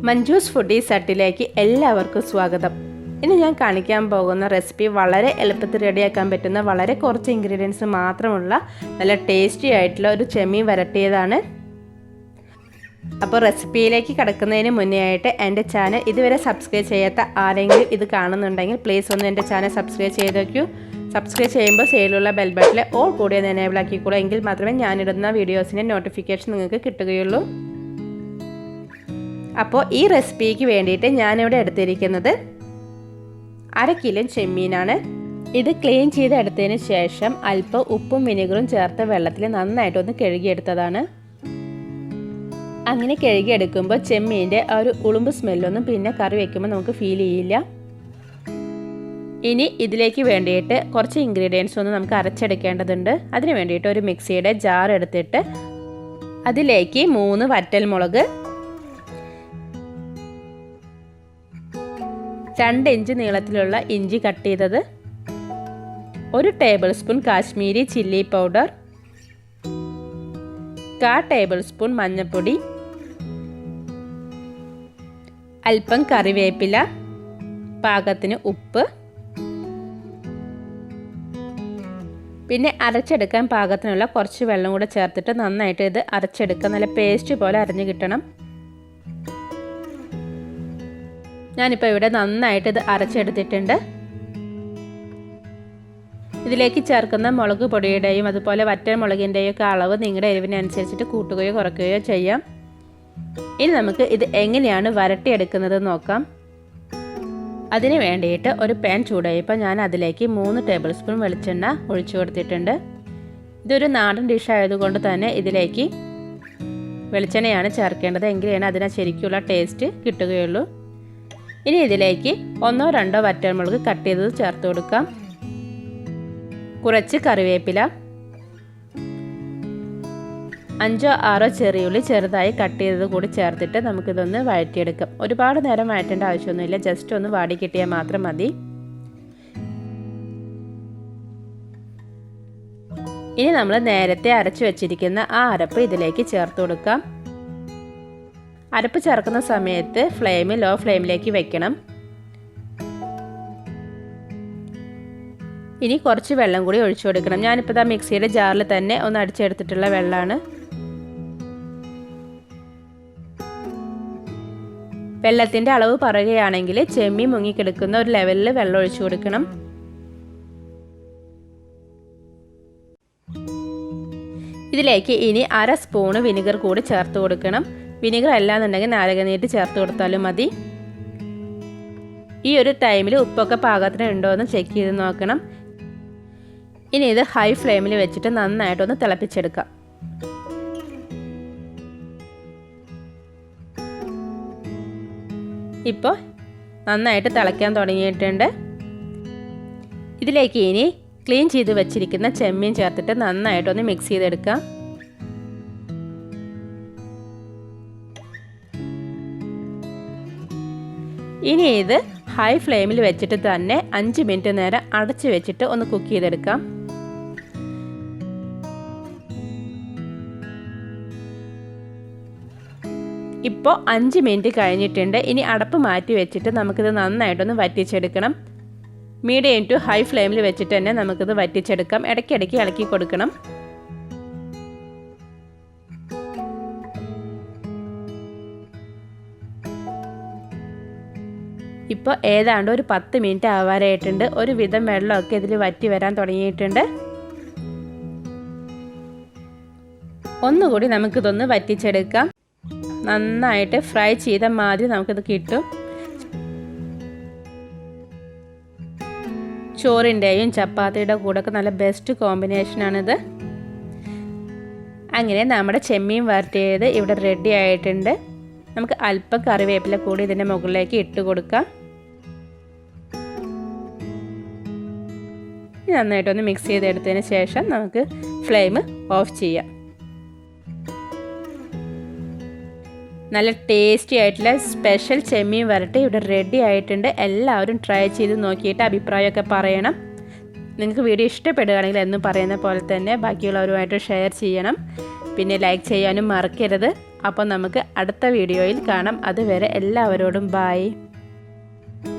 Manju's foodies ഹട്ടിലേക്ക് എല്ലാവർക്കും സ്വാഗതം. ഇന്ന് ഞാൻ കാണിക്കാൻ പോകുന്ന റെസിപ്പി വളരെ എളുപ്പത്തിൽ റെഡിയാക്കാൻ പറ്റുന്ന വളരെ കുറച്ച് ഇൻഗ്രീഡിയൻസ് മാത്രമുള്ള നല്ല ടേസ്റ്റി ആയിട്ടുള്ള ഒരു ചെമ്മീൻ വരട്ടിയതാണ്. അപ്പോൾ റെസിപ്പിയിലേക്ക് കടക്കുന്നതിന് മുന്നേ ആയിട്ട് എൻ്റെ ചാനൽ ഇതുവരെ സബ്സ്ക്രൈബ് ചെയ്യാത്ത ആരെങ്കിലും ഇത് കാണുന്നുണ്ടെങ്കിൽ പ്ലീസ് ഒന്ന് എൻ്റെ ചാനൽ സബ്സ്ക്രൈബ് ചെയ്ത് വയ്ക്കൂ. സബ്സ്ക്രൈബ് ചെയ്യുമ്പോൾ സൈഡിലുള്ള ബെൽ ബട്ടണിൽ ഓൾ കൂടി ഒന്ന് എനേബിൾ ആക്കിക്കൂടെ, എങ്കിൽ മാത്രമേ ഞാനിടുന്ന വീഡിയോസിൻ്റെ നോട്ടിഫിക്കേഷൻ നിങ്ങൾക്ക് കിട്ടുകയുള്ളൂ. അപ്പോൾ ഈ റെസിപ്പിക്ക് വേണ്ടിയിട്ട് ഞാനിവിടെ എടുത്തിരിക്കുന്നത് 1/2 കിലോ ചെമ്മീനാണ്. ഇത് ക്ലീൻ ചെയ്ത് എടുത്തതിന് ശേഷം അല്പം ഉപ്പും വിനെഗറും ചേർത്ത വെള്ളത്തിൽ നന്നായിട്ടൊന്ന് കഴുകിയെടുത്തതാണ്. അങ്ങനെ കഴുകിയെടുക്കുമ്പോൾ ചെമ്മീൻ്റെ ആ ഒരു ഉളുമ്പ് സ്മെല്ലൊന്നും പിന്നെ കറി വയ്ക്കുമ്പോൾ നമുക്ക് ഫീൽ ചെയ്യില്ല. ഇനി ഇതിലേക്ക് വേണ്ടിയിട്ട് കുറച്ച് ഇൻഗ്രീഡിയൻസ് ഒന്ന് നമുക്ക് അരച്ചെടുക്കേണ്ടതുണ്ട്. അതിന് വേണ്ടിയിട്ട് ഒരു മിക്സിയുടെ ജാർ എടുത്തിട്ട് അതിലേക്ക് 3 വറ്റൽമുളക്, 2 ഇഞ്ച് നീളത്തിലുള്ള ഇഞ്ചി കട്ട് ചെയ്തത്, 1 table spoon Kashmiri chilli powder, 1/4 table spoon മഞ്ഞൾപ്പൊടി, അല്പം കറിവേപ്പില, പാകത്തിന് ഉപ്പ്, പിന്നെ അരച്ചെടുക്കാൻ പാകത്തിനുള്ള കുറച്ച് വെള്ളം കൂടെ ചേർത്തിട്ട് നന്നായിട്ട് ഇത് അരച്ചെടുക്കുക. നല്ല പേസ്റ്റ് പോലെ അരഞ്ഞു കിട്ടണം. ഞാനിപ്പോൾ ഇവിടെ നന്നായിട്ട് ഇത് അരച്ചെടുത്തിട്ടുണ്ട്. ഇതിലേക്ക് ചേർക്കുന്ന മുളക് പൊടിയുടെയും അതുപോലെ വറ്റൽ മുളകിൻ്റെയും ഒക്കെ അളവ് നിങ്ങളുടെ എരിവിനനുസരിച്ചിട്ട് കൂട്ടുകയോ കുറയ്ക്കുകയോ ചെയ്യാം. ഇനി നമുക്ക് ഇത് എങ്ങനെയാണ് വരട്ടിയെടുക്കുന്നത് നോക്കാം. അതിന് വേണ്ടിയിട്ട് ഒരു പാൻ ചൂടായപ്പോൾ ഞാൻ അതിലേക്ക് 3 ടേബിൾ സ്പൂൺ വെളിച്ചെണ്ണ ഒഴിച്ചു കൊടുത്തിട്ടുണ്ട്. ഇതൊരു നാടൻ ഡിഷ് ആയതുകൊണ്ട് തന്നെ ഇതിലേക്ക് വെളിച്ചെണ്ണയാണ് ചേർക്കേണ്ടത്, എങ്കിലാണ് അതിന് ശരിക്കുള്ള ടേസ്റ്റ് കിട്ടുകയുള്ളൂ. ഇനി ഇതിലേക്ക് 1-2 വറ്റൽമുളക് കട്ട് ചെയ്തത് ചേർത്ത് കൊടുക്കാം. കുറച്ച് കറിവേപ്പില, 5-6 ചെറിയുള്ളി ചെറുതായി കട്ട് ചെയ്തത് കൂടി ചേർത്തിട്ട് നമുക്കിതൊന്ന് വഴറ്റിയെടുക്കാം. ഒരുപാട് നേരം വഴറ്റേണ്ട ആവശ്യമൊന്നുമില്ല, ജസ്റ്റ് ഒന്ന് വാടി കിട്ടിയാൽ മാത്രം മതി. ഇനി നമ്മൾ നേരത്തെ അരച്ചു വെച്ചിരിക്കുന്ന ആ അരപ്പ് ഇതിലേക്ക് ചേർത്ത് കൊടുക്കാം. അരപ്പ് ചേർക്കുന്ന സമയത്ത് ഫ്ലെയിം ലോ ഫ്ലെയിമിലേക്ക് വെക്കണം. ഇനി കുറച്ച് വെള്ളം കൂടി ഒഴിച്ചു കൊടുക്കണം. ഞാനിപ്പോൾ ആ മിക്സിയുടെ ജാറിൽ തന്നെ ഒന്ന് അടിച്ചെടുത്തിട്ടുള്ള വെള്ളമാണ്. വെള്ളത്തിൻ്റെ അളവ് പറയുകയാണെങ്കിൽ ചെമ്മീൻ മുങ്ങിക്കിടക്കുന്ന ഒരു ലെവലിൽ വെള്ളം ഒഴിച്ചു കൊടുക്കണം. ഇതിലേക്ക് ഇനി 1/2 സ്പൂണ് വിനെഗർ കൂടി ചേർത്ത് കൊടുക്കണം. വിനെഗർ അല്ലാന്നുണ്ടെങ്കിൽ നാരങ്ങനീര് ചേർത്ത് കൊടുത്താലും മതി. ഈ ഒരു ടൈമിൽ ഉപ്പൊക്കെ പാകത്തിന് ഉണ്ടോ എന്ന് ചെക്ക് ചെയ്ത് നോക്കണം. ഇനി ഇത് ഹൈ ഫ്ലെയിമിൽ വെച്ചിട്ട് നന്നായിട്ടൊന്ന് തിളപ്പിച്ചെടുക്കാം. ഇപ്പോൾ നന്നായിട്ട് തിളയ്ക്കാൻ തുടങ്ങിയിട്ടുണ്ട്. ഇതിലേക്ക് ഇനി ക്ലീൻ ചെയ്ത് വെച്ചിരിക്കുന്ന ചെമ്മീൻ ചേർത്തിട്ട് നന്നായിട്ടൊന്ന് മിക്സ് ചെയ്തെടുക്കാം. ഇനി ഇത് ഹൈ ഫ്ലെയിമിൽ വെച്ചിട്ട് തന്നെ 5 മിനിറ്റ് നേരം അടച്ച് വെച്ചിട്ട് ഒന്ന് കുക്ക് ചെയ്തെടുക്കാം. ഇപ്പോൾ 5 മിനിറ്റ് കഴിഞ്ഞിട്ടുണ്ട്. ഇനി അടപ്പ് മാറ്റി വെച്ചിട്ട് നമുക്കിത് നന്നായിട്ടൊന്ന് വറ്റിച്ചെടുക്കണം. മീഡിയം ടു ഹൈ ഫ്ലെയിമിൽ വെച്ചിട്ട് തന്നെ നമുക്കിത് വറ്റിച്ചെടുക്കാം. ഇടയ്ക്കിടയ്ക്ക് ഇളക്കി കൊടുക്കണം. ഇപ്പോൾ ഏതാണ്ട് ഒരു 10 മിനിറ്റ് ആവാറായിട്ടുണ്ട്. ഒരുവിധം വെള്ളമൊക്കെ ഇതിൽ വറ്റി വരാൻ തുടങ്ങിയിട്ടുണ്ട്. ഒന്നുകൂടി നമുക്കിതൊന്ന് വറ്റിച്ചെടുക്കാം. നന്നായിട്ട് ഫ്രൈ ചെയ്ത മാതിരി നമുക്കിത് കിട്ടും. ചോറിൻ്റെയും ചപ്പാത്തിയുടെ കൂടെയൊക്കെ നല്ല ബെസ്റ്റ് കോമ്പിനേഷനാണിത്. അങ്ങനെ നമ്മുടെ ചെമ്മീൻ വരട്ടിയത് ഇവിടെ റെഡി ആയിട്ടുണ്ട്. നമുക്ക് അല്പം കറിവേപ്പില കൂടി ഇതിൻ്റെ മുകളിലേക്ക് ഇട്ട് കൊടുക്കാം. നന്നായിട്ടൊന്ന് മിക്സ് ചെയ്തെടുത്തതിന് ശേഷം നമുക്ക് ഫ്ലെയിം ഓഫ് ചെയ്യാം. നല്ല ടേസ്റ്റി ആയിട്ടുള്ള സ്പെഷ്യൽ ചെമ്മീൻ വരട്ടി ഇവിടെ റെഡി ആയിട്ടുണ്ട്. എല്ലാവരും ട്രൈ ചെയ്ത് നോക്കിയിട്ട് അഭിപ്രായമൊക്കെ പറയണം. നിങ്ങൾക്ക് വീഡിയോ ഇഷ്ടപ്പെടുകയാണെങ്കിൽ എന്നും പറയുന്ന പോലെ തന്നെ ബാക്കിയുള്ളവരുമായിട്ട് ഷെയർ ചെയ്യണം. പിന്നെ ലൈക്ക് ചെയ്യാനും മറക്കരുത്. അപ്പോൾ നമുക്ക് അടുത്ത വീഡിയോയിൽ കാണാം. അതുവരെ എല്ലാവരോടും ബായ്.